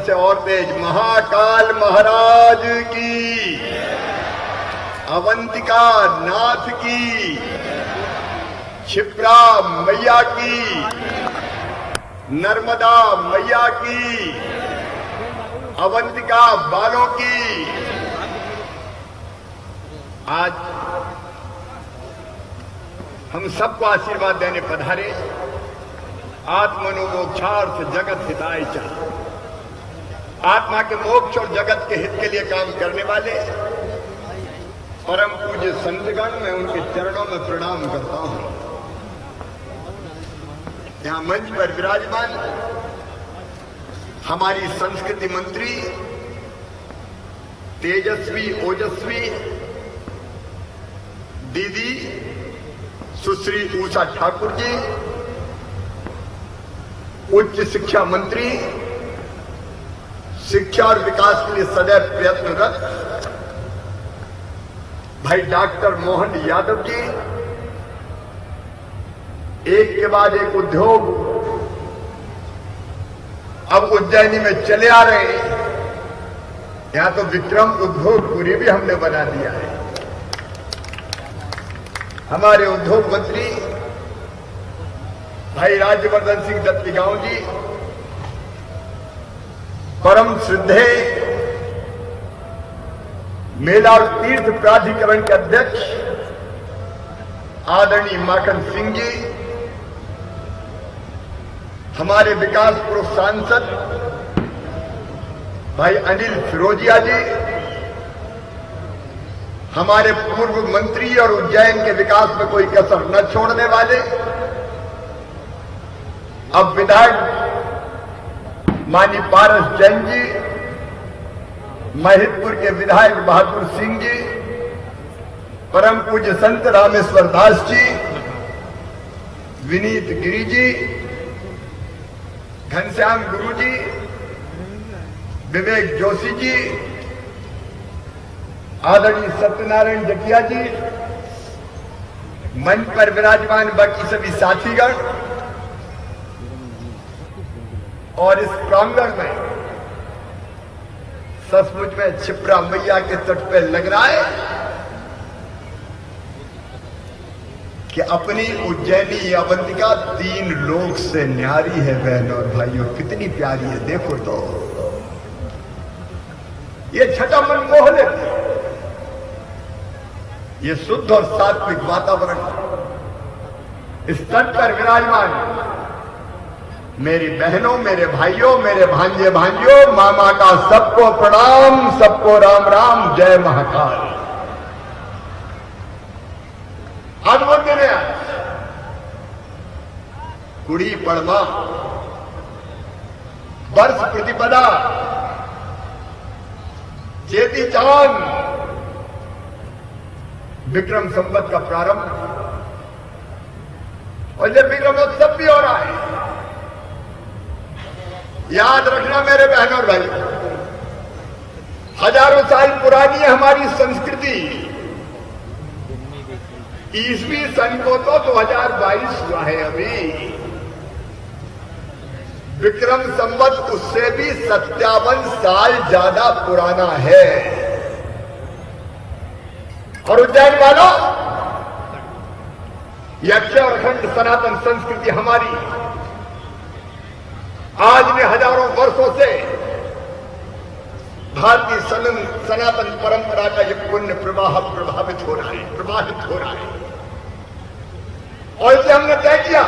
से और तेज। महाकाल महाराज की, अवंतिका नाथ की, क्षिप्रा मैया की, नर्मदा मैया की, अवंतिका बालों की। आज हम सबको आशीर्वाद देने पधारे। आत्मनो मोक्षार्थ जगत हिताय च, आत्मा के मोक्ष और जगत के हित के लिए काम करने वाले परम पूज्य संतगण, मैं उनके चरणों में प्रणाम करता हूं। यहां मंच पर विराजमान हमारी संस्कृति मंत्री, तेजस्वी ओजस्वी दीदी सुश्री उषा ठाकुर जी, उच्च शिक्षा मंत्री, शिक्षा और विकास के लिए सदैव प्रयत्नरत भाई डॉक्टर मोहन यादव जी, एक के बाद एक उद्योग अब उज्जैनी में चले आ रहे हैं। यहां तो विक्रम उद्योगपुरी भी हमने बना दिया है। हमारे उद्योग मंत्री भाई राज्यवर्धन सिंह दत्तीगांव जी, परम श्रद्धेय मेला और तीर्थ प्राधिकरण के अध्यक्ष आदरणीय माखन सिंह जी, हमारे विकासपुर सांसद भाई अनिल फिरोजिया जी, हमारे पूर्व मंत्री और उज्जैन के विकास में कोई कसर न छोड़ने वाले अब विधायक माननीय पारस जैन जी, महिदपुर के विधायक बहादुर सिंह जी, परम पूज्य संत रामेश्वर दास जी, विनीत गिरी जी, घनश्याम गुरु जी, विवेक जोशी जी, आदरणीय सत्यनारायण जटिया जी, मंच पर विराजमान बाकी सभी साथीगण और इस प्रांगण में सचमुच में क्षिप्रा मैया के तट पे लग रहा है कि अपनी उज्जैनी अवंतिका 3 लोक से न्यारी है। बहनों और भाइयों, कितनी प्यारी है, देखो तो। ये छठा मनमोहन है, ये शुद्ध और सात्विक वातावरण इस तट पर विराजमान मेरी बहनों, मेरे भाइयों, मेरे भांजे भांजियों, मामा का सबको प्रणाम, सबको राम राम, जय महाकाल। आज वो दिन है, गुड़ी पड़वा, वर्ष प्रतिपदा, चेती चांद, विक्रम संवत का प्रारंभ, और जब विक्रमोत्सव भी हो रहा है। याद रखना मेरे बहनों और भाई, हजारों साल पुरानी है हमारी संस्कृति। ईसवी सन को तो 2022 हुआ है अभी। विक्रम संवत उससे भी 57 साल ज्यादा पुराना है। और उज्जैन वालों, यह अक्षय और अखंड सनातन संस्कृति हमारी आज ने हजारों वर्षों से भारतीय सनातन परंपरा का यह पुण्य प्रवाह प्रभावित हो रहा है, प्रवाहित हो रहा है। और इसे हमने तय किया,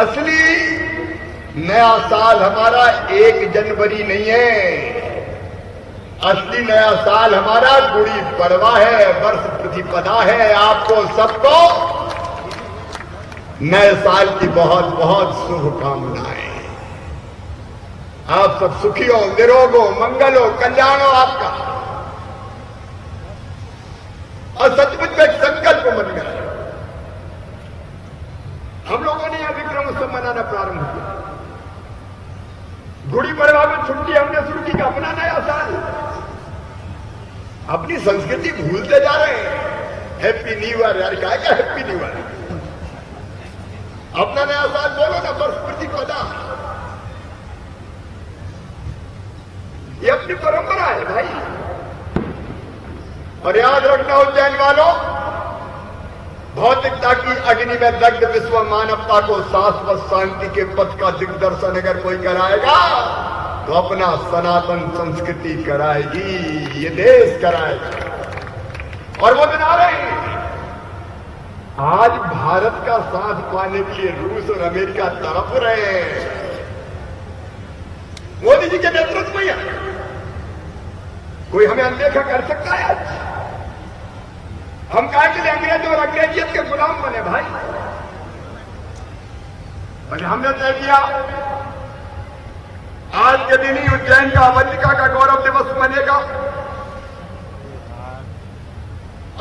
असली नया साल हमारा 1 जनवरी नहीं है, असली नया साल हमारा गुड़ी पड़वा है, वर्ष प्रतिपदा है। आपको सबको नए साल की बहुत बहुत शुभकामनाएं। आप सब सुखी हो, निरोग हो, मंगल हो, कल्याण हो आपका। और सचमुच में एक संकल्प बन गया। हम लोगों ने यह विक्रम उत्सव मनाना प्रारंभ किया। गुड़ी पड़वा में छुट्टी हमने शुरू की, अपना नया साल। अपनी संस्कृति भूलते जा रहे हैं। हैप्पी न्यू ईयर यार, क्या क्या हैप्पी न्यू ईयर। अपना नया साल बोलो ना, वर्ष प्रतिपदा। ये अपनी परंपरा है भाई। और याद रखना उज्जैन वालों, भौतिकता की अग्नि में दग्ध विश्व मानवता को शाश्वत शांति के पथ का दिग्दर्शन अगर कोई कराएगा तो अपना सनातन संस्कृति कराएगी, ये देश कराएगा। और वो दिन आ रहे हैं। आज भारत का साथ पाने के लिए रूस और अमेरिका तड़प रहे हैं। मोदी जी के नेतृत्व में है। कोई हमें अनदेखा कर सकता है? आज हम कहा के लिए अंग्रेज और अंग्रेजियत के गुलाम बने भाई। और हमने तय किया आज के दिन ही उज्जैन का अवंतिका का गौरव दिवस मनेगा।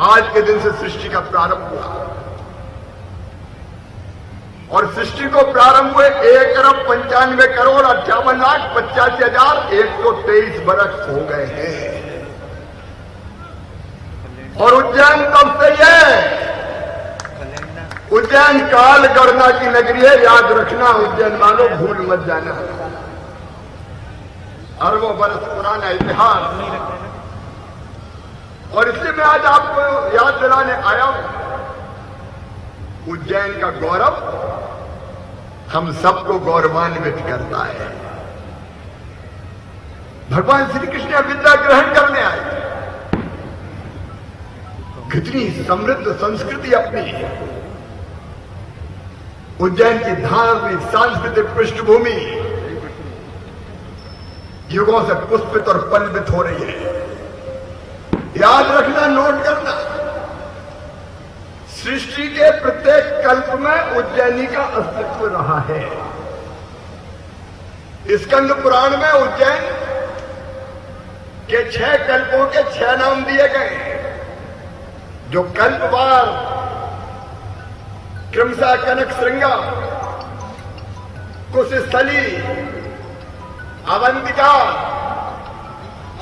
आज के दिन से सृष्टि का प्रारंभ हुआ और सृष्टि को प्रारंभ हुए 1,95,58,85,123 बरस हो गए हैं। और उज्जैन तब से है, उज्जैन काल गणना की नगरी है। याद रखना उज्जैन वालों, भूल मत जाना। अरबों बरस पुराना इतिहास। और इसलिए मैं आज आपको याद दिलाने आया हूं, उज्जैन का गौरव हम सबको गौरवान्वित करता है। भगवान श्री कृष्ण विद्या ग्रहण करने आए। कितनी समृद्ध संस्कृति अपनी है। उज्जैन की धार्मिक सांस्कृतिक पृष्ठभूमि युगों से पुष्पित और पल्लवित हो रही है। याद रखना, नोट करना, सृष्टि के प्रत्येक कल्प में उज्जैनी का अस्तित्व रहा है। स्कंद पुराण में उज्जैन के 6 कल्पों के 6 नाम दिए गए, जो कल्पवार, क्रमशः कनक श्रृंगा, कुशस्थली, अवंतिका,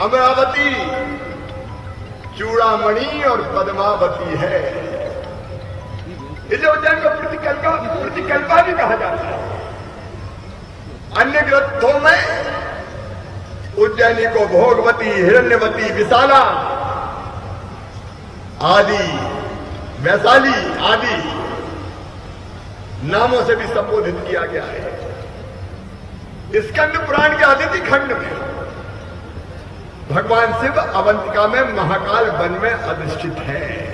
अमरावती, चूड़ामणि और पद्मावती है। इसे उज्जैन को प्रतिकल्पा भी कहा जाता है। अन्य ग्रंथों में उज्जैनी को भोगवती, हिरण्यवती, विशाला आदि, वैशाली आदि नामों से भी संबोधित किया गया है। स्कंद पुराण के आदित्य खंड में भगवान शिव अवंतिका में महाकाल वन में अधिष्ठित है।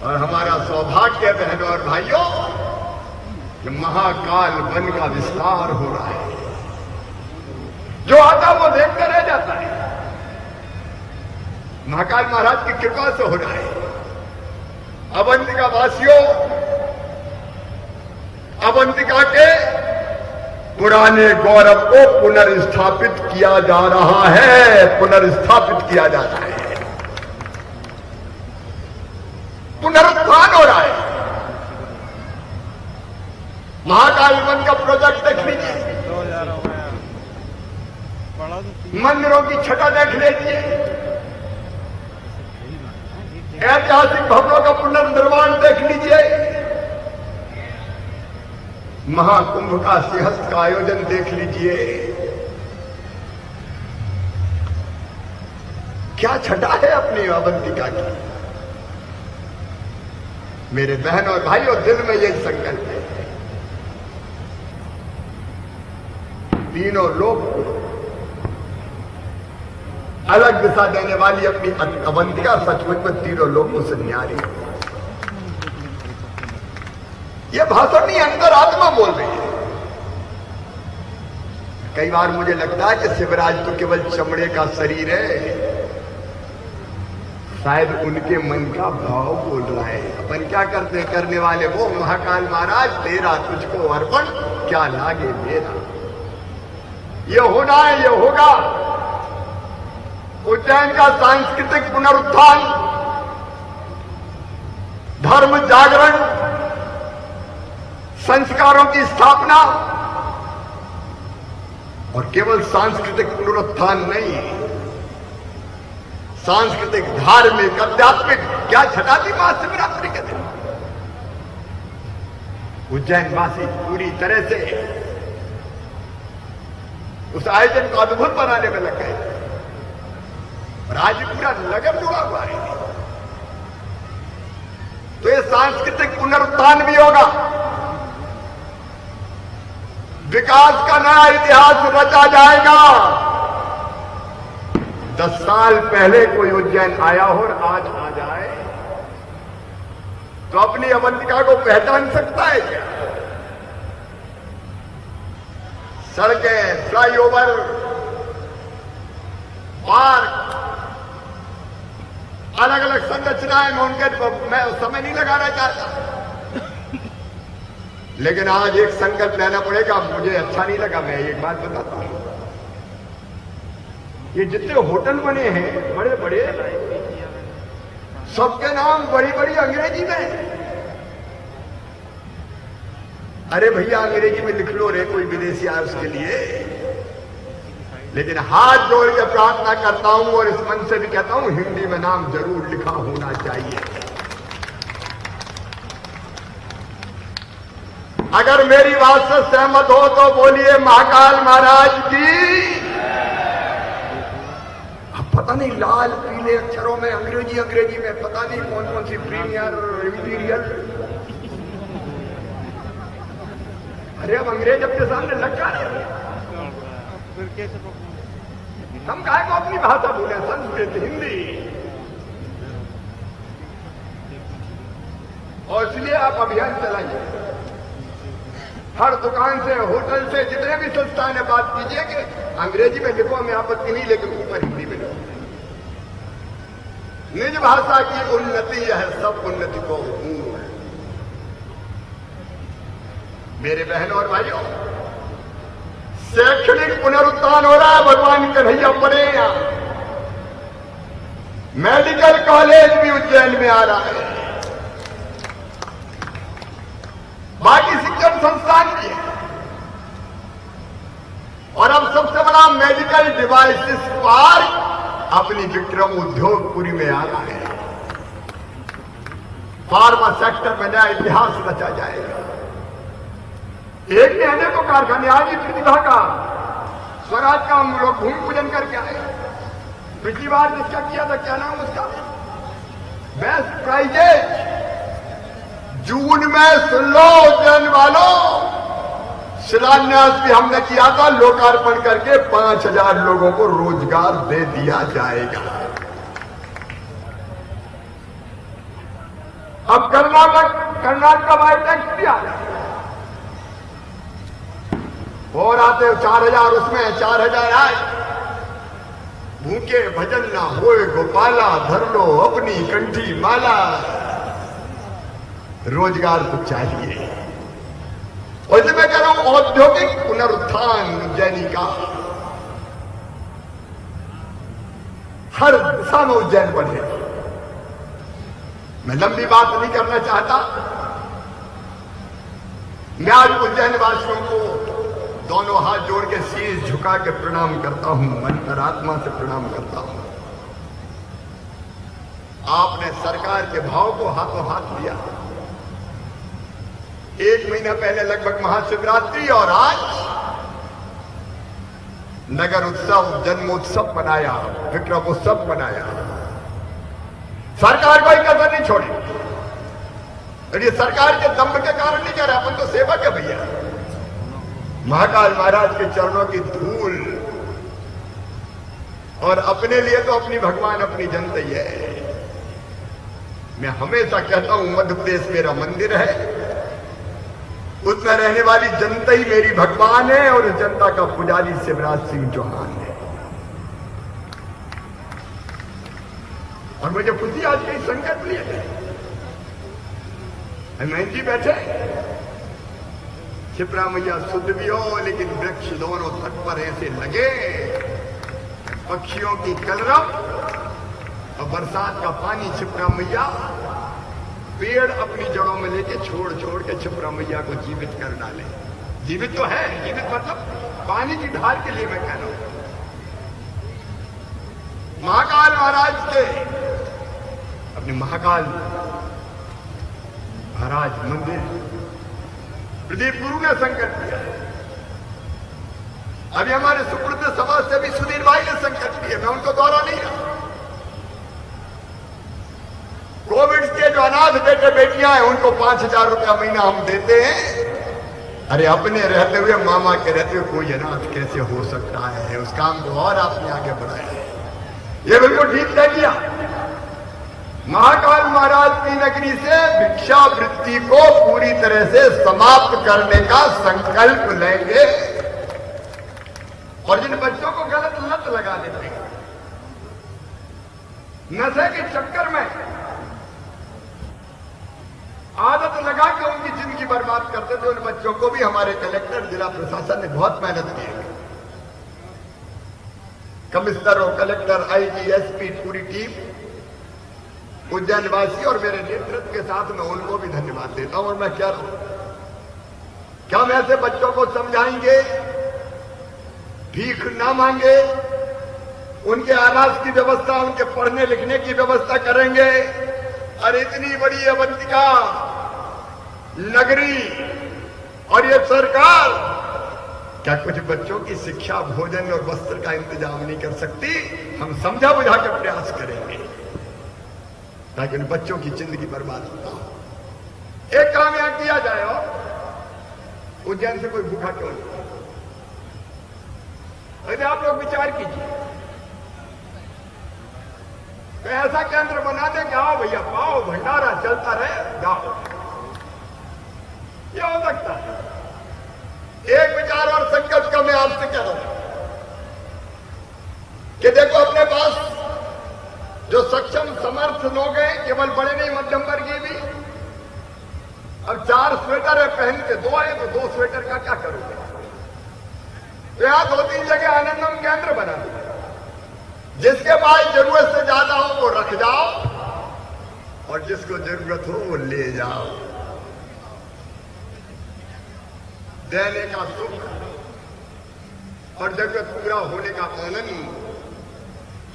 और हमारा सौभाग्य बहनों और भाइयों कि महाकाल वन का विस्तार हो रहा है। जो आता वो देखकर रह जाता है। महाकाल महाराज की कृपा से हो रहा है। अवंतिका वासियों, अवंतिका के पुराने गौरव को पुनर्स्थापित किया जा रहा है। पुनर्स्थापित किया जा रहा है। पुनरुत्थान हो रहा है। महाकाल वन का प्रोजेक्ट देख लीजिए, मंदिरों की छटा देख लीजिए, ऐतिहासिक भवनों का पुनर्निर्माण देख लीजिए, महाकुंभ का सिंहस्थ का आयोजन देख लीजिए। क्या छटा है अपनी अवंतिका की। मेरे बहन और भाइयों, दिल में यही संकल्प है, तीनों लोग अलग दिशा देने वाली अपनी अवंतिका सचमुच में तीनों लोगों से न्यारी। यह भाषण नहीं, अंतरात्मा बोल रही है। कई बार मुझे लगता है कि शिवराज तो केवल चमड़े का शरीर है, शायद उनके मन का भाव बोल रहा है। अपन क्या करते हैं, करने वाले वो। महाकाल महाराज तेरा तुझको अर्पण, क्या लागे मेरा। ये होना है, ये होगा। उज्जैन का सांस्कृतिक पुनरुत्थान, धर्म जागरण, संस्कारों की स्थापना, और केवल सांस्कृतिक पुनरुत्थान नहीं, सांस्कृतिक, धार्मिक, आध्यात्मिक। क्या छटा थी महाशिवरात्रि के दिन। उज्जैन वासी पूरी तरह से उस आयोजन को अद्भुत बनाने में लग गए और आज पूरा नगर जुड़ा हुआ है। तो ये सांस्कृतिक पुनरुत्थान भी होगा, विकास का नया इतिहास रचा जाएगा। 10 साल पहले कोई उज्जैन आया हो और आज आ जाए तो अपनी अवंतिका को पहचान सकता है क्या? सड़कें, फ्लाईओवर, पार्क, अलग अलग संरचनाएं में उनके मैं समय नहीं लगाना चाहता, लेकिन आज एक संकल्प लेना पड़ेगा। मुझे अच्छा नहीं लगा, मैं एक बात बताता हूं, ये जितने होटल बने हैं बड़े बड़े, सबके नाम बड़ी बड़ी अंग्रेजी में। अरे भैया अंग्रेजी में लिख लो रे, कोई विदेशी आए उसके लिए। लेकिन हाथ जोड़ के प्रार्थना करता हूं और इस मन से भी कहता हूं, हिंदी में नाम जरूर लिखा होना चाहिए। अगर मेरी बात से सहमत हो तो बोलिए महाकाल महाराज की। पता नहीं लाल पीले अक्षरों में अंग्रेजी में पता नहीं कौन कौन सी प्रीमियर इंपीरियल। अरे अब अंग्रेज अपने सामने लटका रहे, हम काहे को अपनी भाषा भूले, संस्कृत हिंदी। और इसलिए आप अभियान चलाइए, हर दुकान से, होटल से, जितने भी संस्थान है, बात कीजिए कि अंग्रेजी में लिखो, हमें आपत्ति नहीं, लेकिन ऊपर हिंदी में लिखो। निज भाषा की उन्नति है सब उन्नति को मूल। मेरे बहनों और भाइयों, शैक्षणिक पुनरुत्थान हो रहा है, भगवान कन्हैया पड़े यहां। मेडिकल कॉलेज भी उज्जैन में आ रहा है, बाकी शिक्षण संस्थान भी है, और अब सबसे बड़ा मेडिकल डिवाइसेस पार्क अपनी विक्रम उद्योगपुरी में आ रहा है। फार्मा सेक्टर में नया इतिहास रचा जाएगा। एक महीने को कारखाने आज ही प्रतिभा का स्वराज का हम लोग भूमि पूजन करके आए। पिछली बार जिसका किया था, क्या नाम उसका, बेस्ट प्राइजेज, जून में सुन लो उज्जैन वालों, शिलान्यास भी हमने किया था, लोकार्पण करके 5000 लोगों को रोजगार दे दिया जाएगा। अब कर्नाटक बायोटेक्स भी आ जाए और आते 4000, उसमें 4000 आए। भूखे भजन ना होए गोपाला, धर लो अपनी कंठी माला। रोजगार तो चाहिए, और इसलिए मैं कह रहा हूं औद्योगिक पुनरुत्थान उज्जैनी का हर दिशा में उज्जैन बढ़े। मैं लंबी बात नहीं करना चाहता। मैं आज उज्जैन वासियों को दोनों हाथ जोड़ के शीश झुका के प्रणाम करता हूं, मन और आत्मा से प्रणाम करता हूं। आपने सरकार के भाव को हाथों हाथ लिया। 1 महीना पहले लगभग महाशिवरात्रि, और आज नगर उत्सव, जन्मोत्सव मनाया, विक्रम उत्सव मनाया। सरकार कोई कसर नहीं छोड़ी, और ये सरकार के दम्भ के कारण नहीं कर रहा, अपन तो सेवक है भैया। महाकाल महाराज के चरणों की धूल, और अपने लिए तो अपनी भगवान अपनी जनता ही है। मैं हमेशा कहता हूं मध्य प्रदेश मेरा मंदिर है, उसमें रहने वाली जनता ही मेरी भगवान है, और इस जनता का पुजारी शिवराज सिंह चौहान है। और मुझे खुशी आज कई संकट लिए थे, मैं जी बैठे, क्षिप्रा मैया शुद्ध भी हो, लेकिन वृक्ष दोनों तट पर ऐसे लगे, पक्षियों की कलरव और बरसात का पानी क्षिप्रा मैया पेड़ अपनी जड़ों में लेके छोड़ छोड़ के क्षिप्रा मैया को जीवित कर डाले। जीवित तो है, जीवित मतलब पानी की धार के लिए मैं कह रहा हूं। महाकाल महाराज के अपने महाकाल महाराज मंदिर प्रदीप गुरु ने संकल्प किया अभी हमारे सुपुत्र समाज से भी सुधीर भाई ने संकट किए, मैं उनको दोहरा नहीं रहा। कोविड के जो अनाथ बेटे बेटियां हैं उनको 5,000 रुपया महीना हम देते हैं। अरे अपने रहते हुए, मामा के रहते हुए कोई अनाथ कैसे हो सकता है? उस काम को और आपने आगे बढ़ाया है, ये बिल्कुल ठीक तय किया। महाकाल महाराज की नगरी से भिक्षा वृत्ति को पूरी तरह से समाप्त करने का संकल्प लेंगे। और जिन बच्चों को गलत लत लगा देते हैं, नशे के चक्कर में आदत लगा के उनकी जिंदगी बर्बाद करते थे, उन बच्चों को भी हमारे कलेक्टर, जिला प्रशासन ने बहुत मेहनत की है। कमिश्नर और कलेक्टर, आईजी, एसपी, पूरी टीम उज्जैन वासी और मेरे नेतृत्व के साथ मैं उनको भी धन्यवाद देता हूं। और मैं क्या क्या हम ऐसे बच्चों को समझाएंगे, भीख ना मांगे, उनके आवास की व्यवस्था, उनके पढ़ने लिखने की व्यवस्था करेंगे। और इतनी बड़ी अवंतिका नगरी और ये सरकार क्या कुछ बच्चों की शिक्षा, भोजन और वस्त्र का इंतजाम नहीं कर सकती? हम समझा बुझा के प्रयास करेंगे ताकि उन बच्चों की जिंदगी बर्बाद ना हो। एक काम यहां किया जाए, और उज्जैन से कोई भूखा क्यों नहीं? अरे आप लोग विचार कीजिए, तो ऐसा केंद्र बना दे कि आओ भैया, पाओ भंडारा चलता रहे, जाओ। ये हो सकता है। एक विचार और संकल्प का मैं आपसे कह रहा हूं कि देखो, अपने पास जो सक्षम समर्थ लोग हैं, केवल बड़े नहीं, मध्यम वर्गीय भी, अब 4 स्वेटर है, पहन के 2 आए तो 2 स्वेटर का क्या करोगे? तो यहां 2-3 जगह आनंदम केंद्र बना दो, जिसके पास जरूरत से ज्यादा हो वो रख जाओ, और जिसको जरूरत हो वो ले जाओ। देने का सुख और जरूरत पूरा होने का आनंद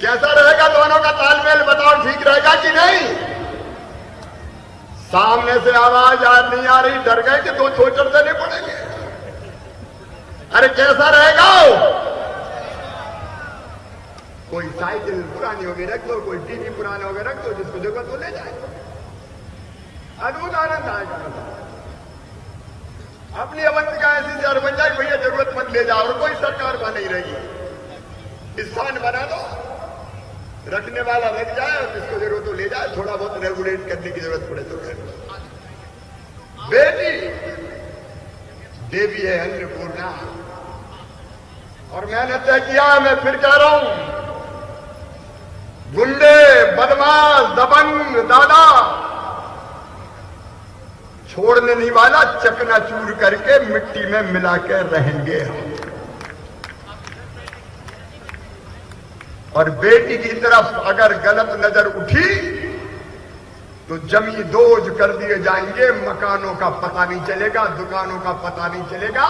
कैसा रहेगा? दोनों का तालमेल बताओ, ठीक रहेगा कि नहीं? सामने से आवाज नहीं आ रही, डर गए कि 2 छोचर देने पड़ेंगे। अरे कैसा रहेगा? कोई साइकिल पुरानी हो गई रख दो, कोई टीवी पुराना हो गया रख दो, जिसको जरूरत वो ले जाए। अद्भुत आनंद आएगा। अपनी अवंतिका ऐसी शहर बन जाए, भैया जरूरतमंद ले जाओ, और कोई सरकार वहां नहीं रहेगी। स्थान बना दो, रखने वाला रख जाए, और जिसको जरूरत हो ले जाए, थोड़ा बहुत रेगुलेट करने की जरूरत पड़े तो कर। बेटी देवी है, अन्नपूर्णा। और मैंने तय किया, मैं फिर कह रहा हूं, गुंडे, बदमाश, दबंग दादा छोड़ने नहीं वाला, चकनाचूर करके मिट्टी में मिला के रहेंगे हम। और बेटी की तरफ अगर गलत नजर उठी तो जमी दोज कर दिए जाएंगे, मकानों का पता नहीं चलेगा, दुकानों का पता नहीं चलेगा,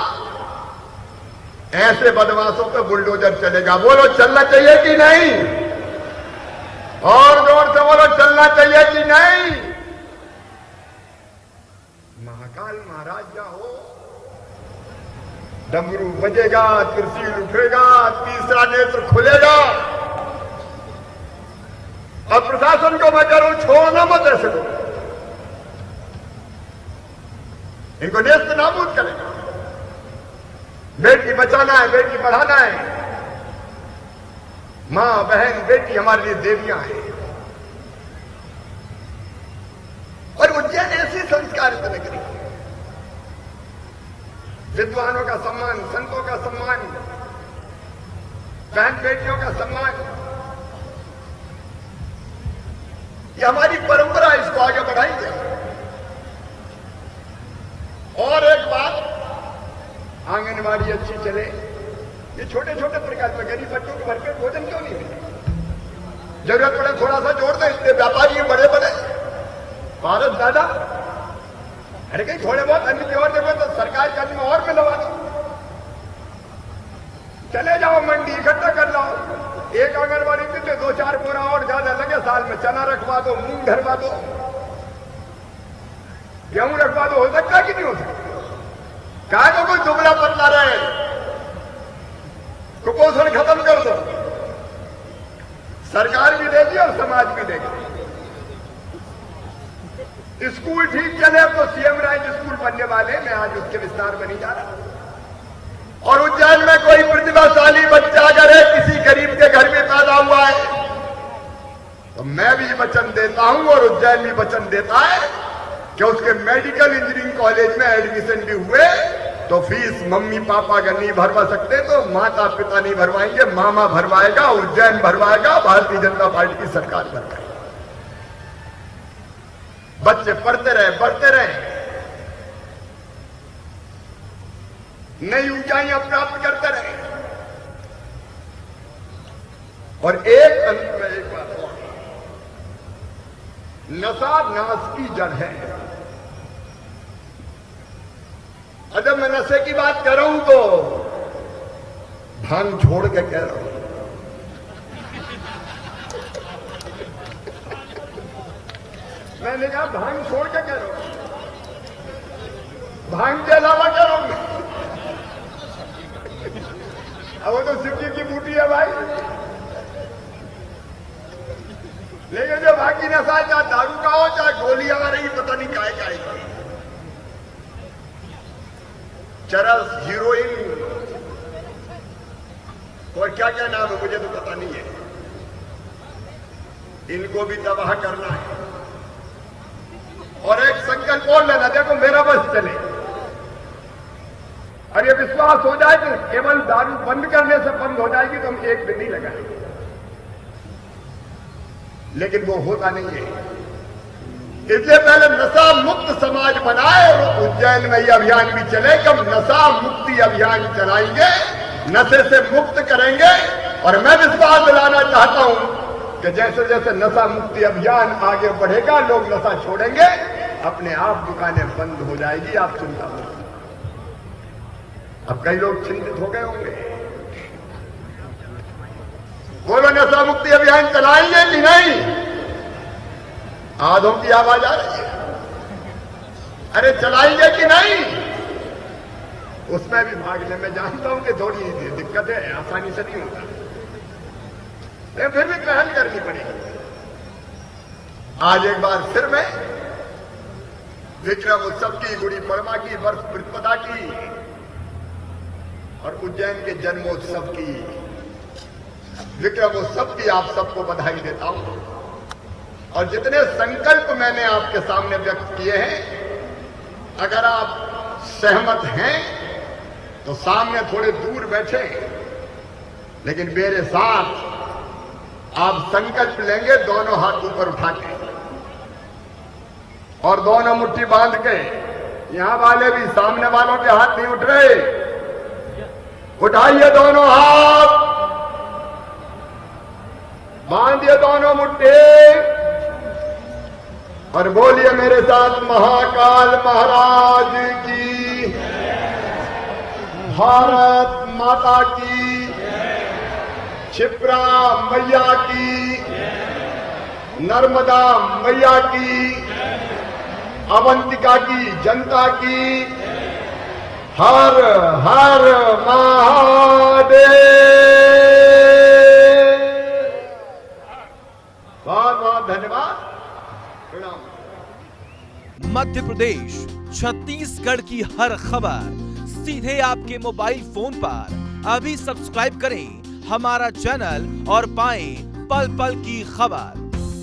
ऐसे बदमाशों पे बुलडोजर चलेगा। बोलो चलना चाहिए कि नहीं? और जोर से बोलो, चलना चाहिए कि नहीं? महाकाल महाराज का हो, डमरू बजेगा, त्रिशूल उठेगा, तीसरा नेत्र खुलेगा। और प्रशासन को मैं करूं, छोड़ना मत ऐसे को, इनको नेस्त नाबूद करेगा। बेटी बचाना है, बेटी बढ़ाना है। मां, बहन, बेटी हमारे लिए देवियां हैं। और उज्जैन ऐसी संस्कारित नगरी, विद्वानों का सम्मान, संतों का सम्मान, बहन बेटियों का सम्मान, ये हमारी परंपरा, इसको आगे बढ़ाएंगे। और एक बात, आंगनबाड़ी अच्छी चले, ये छोटे छोटे प्रकार में गरीब बच्चों को भरपेट भोजन क्यों नहीं मिले? जरूरत पड़े थोड़ा सा जोड़ दे, इतने व्यापारी बड़े बड़े भारत दादा, अरे कहीं थोड़े बहुत अन्य की और जरूरत तो सरकारी कर्ज में और मिलवा दो। चले जाओ मंडी, इकट्ठा कर लाओ, एक आंगनबाड़ी में 2-4 बोरा और ज्यादा लगे, साल में चना रखवा दो, मूंग धरवा दो, गेहूं रखवा दो। हो सकता है कि नहीं हो सकता? कहा तो कोई दुबला पतला रहे, कुपोषण खत्म कर दो। सरकार भी देगी और समाज भी देगा। स्कूल ठीक चले तो सीएम राइज स्कूल बनने वाले, मैं आज उसके विस्तार में नहीं जा रहा। और उज्जैन में कोई प्रतिभाशाली बच्चा अगर है किसी गरीब के घर में पैदा हुआ है तो मैं भी वचन देता हूं और उज्जैन भी वचन देता है कि उसके मेडिकल इंजीनियरिंग कॉलेज में एडमिशन भी हुए तो फीस मम्मी पापा अगर नहीं भरवा सकते तो माता पिता नहीं भरवाएंगे, मामा भरवाएगा, उज्जैन भरवाएगा, भारतीय जनता पार्टी की सरकार भरवाएगी। बच्चे पढ़ते रहे, बढ़ते रहे, नई ऊंचाइयां प्राप्त करते रहे। और एक अंत में एक बात और, नशा नाश की जड़ है। और जब मैं नशे की बात कर रहा हूं तो भांग छोड़ के कह रहा हूं। मैंने कहा भांग छोड़ के कह रहा हूं, भांग के अलावा कह रहा हूं। अब वो तो शिव जी की बूटी है भाई, लेकिन जो बाकी नशा, चाहे दारू का हो चाहे गोलियां आ रही, पता नहीं काय काय का, चरस, हीरोइन और क्या क्या नाम है मुझे तो पता नहीं है, इनको भी तबाह करना है। और एक संकल्प और लेना, देखो मेरा बस चले और ये विश्वास हो जाए कि केवल दारू बंद करने से बंद हो जाएगी तो हम एक दिन नहीं लगाएंगे, लेकिन वो होता नहीं है। इसलिए पहले नशा मुक्त समाज बनाए और उज्जैन में यह अभियान भी चले कि हम नशा मुक्ति अभियान चलाएंगे, नशे से मुक्त करेंगे। और मैं विश्वास दिलाना चाहता हूं कि जैसे जैसे नशा मुक्ति अभियान आगे बढ़ेगा, लोग नशा छोड़ेंगे, अपने आप दुकानें बंद हो जाएगी, आप चिंता मत करो। अब कई लोग चिंतित हो गए होंगे, बोलो नशा मुक्ति अभियान चलाएंगे कि नहीं? आधों की आवाज आ रही है, अरे चलाएंगे कि नहीं? उसमें भी भाग ले, मैं जानता हूं कि थोड़ी दिक्कत है, आसानी से नहीं होता, लेकिन फिर भी पहल करनी पड़ेगी। आज एक बार फिर मैं विक्रम उत्सव की, गुड़ी पड़वा की, वर्ष प्रतिपदा की और उज्जैन के जन्मोत्सव की, विक्रम उत्सव की आप सबको बधाई देता हूं। और जितने संकल्प मैंने आपके सामने व्यक्त किए हैं, अगर आप सहमत हैं तो सामने थोड़े दूर बैठे, लेकिन मेरे साथ आप संकल्प लेंगे दोनों हाथ ऊपर उठा के और दोनों मुट्ठी बांध के। यहां वाले भी, सामने वालों के हाथ नहीं उठ रहे, उठाइए दोनों हाथ, बांधिए दोनों मुट्ठी और बोलिए मेरे साथ, महाकाल महाराज की, भारत माता की, क्षिप्रा मैया की, नर्मदा मैया की, अवंतिका की जनता की, हर हर महादेव। बहुत बहुत धन्यवाद। मध्य प्रदेश, छत्तीसगढ़ की हर खबर सीधे आपके मोबाइल फोन पर। अभी सब्सक्राइब करें हमारा चैनल और पाएं पल पल की खबर।